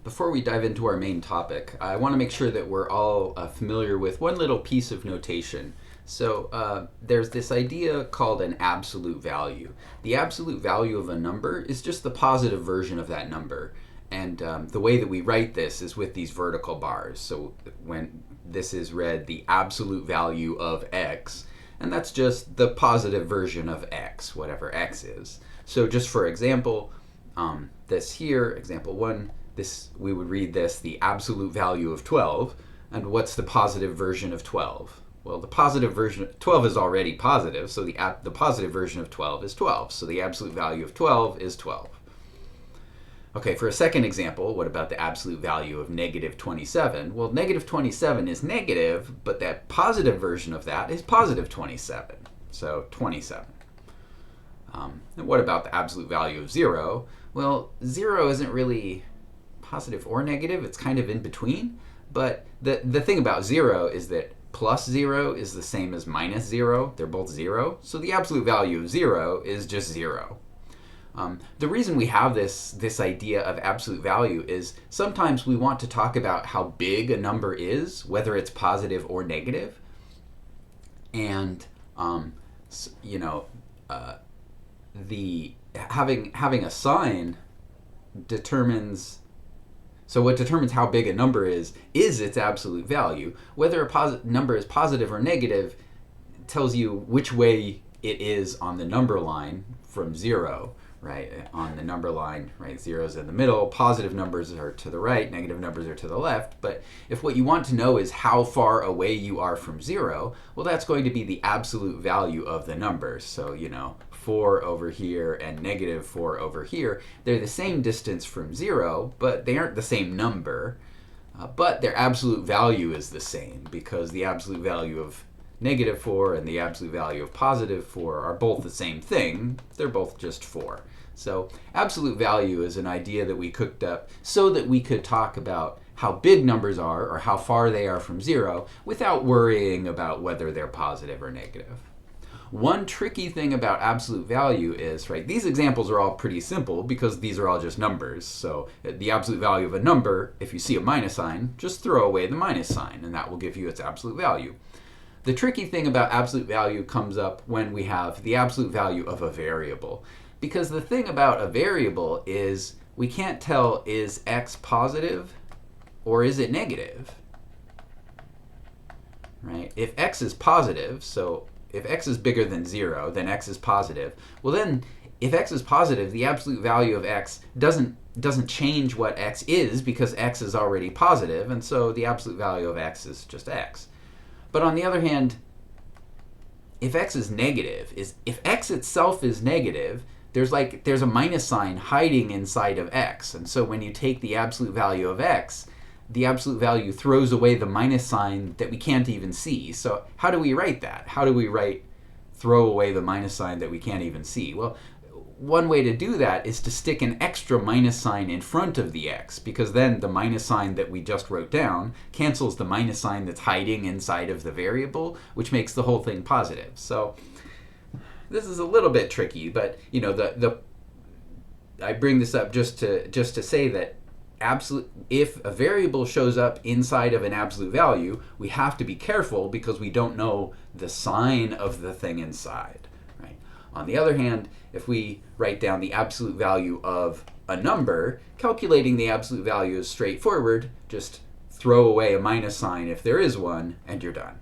Before we dive into our main topic, I want to make sure that we're all familiar with one little piece of notation. So there's this idea called an absolute value. The absolute value of a number is just the positive version of that number. And the way that we write this is with these vertical bars. So when this is read the absolute value of x, and that's just the positive version of x, whatever x is. So just for example, this here, example 1, we would read this the absolute value of 12. And what's the positive version of 12? Well, the positive version of 12 is already positive, so the positive version of 12 is 12. So the absolute value of 12 is 12. Okay, for a second example, what about the absolute value of negative 27? Well, negative 27 is negative, but that positive version of that is positive 27. So 27. And what about the absolute value of 0? Well, 0 isn't really positive or negative. It's kind of in between. But the thing about 0 is that plus 0 is the same as minus 0. They're both 0. So the absolute value of 0 is just 0. The reason we have this idea of absolute value is sometimes we want to talk about how big a number is, whether it's positive or negative. And, having a sign determines, so what determines how big a number is its absolute value. Whether a number is positive or negative tells you which way it is on the number line from 0. Right, on the number line, right, 0 is in the middle, positive numbers are to the right, negative numbers are to the left. But if what you want to know is how far away you are from 0, well, that's going to be the absolute value of the numbers. So, 4 over here and negative 4 over here, they're the same distance from 0, but they aren't the same number. But their absolute value is the same, because the absolute value of negative 4 and the absolute value of positive 4 are both the same thing. They're both just 4. So absolute value is an idea that we cooked up so that we could talk about how big numbers are or how far they are from 0 without worrying about whether they're positive or negative. One tricky thing about absolute value is, right, these examples are all pretty simple because these are all just numbers. So the absolute value of a number, if you see a minus sign, just throw away the minus sign and that will give you its absolute value. The tricky thing about absolute value comes up when we have the absolute value of a variable. Because the thing about a variable is we can't tell, is x positive or is it negative? Right? If x is positive, so if x is bigger than 0, then x is positive. Well then, if x is positive, the absolute value of x doesn't change what x is because x is already positive, and so the absolute value of x is just x. But on the other hand, if x is negative, if x itself is negative, there's a minus sign hiding inside of x. And so when you take the absolute value of x, the absolute value throws away the minus sign that we can't even see. So how do we write that? How do we write throw away the minus sign that we can't even see? Well, one way to do that is to stick an extra minus sign in front of the x, because then the minus sign that we just wrote down cancels the minus sign that's hiding inside of the variable, which makes the whole thing positive. So this is a little bit tricky, but I bring this up just to say that if a variable shows up inside of an absolute value, we have to be careful because we don't know the sign of the thing inside. Right? On the other hand, if we write down the absolute value of a number, calculating the absolute value is straightforward. Just throw away a minus sign if there is one, and you're done.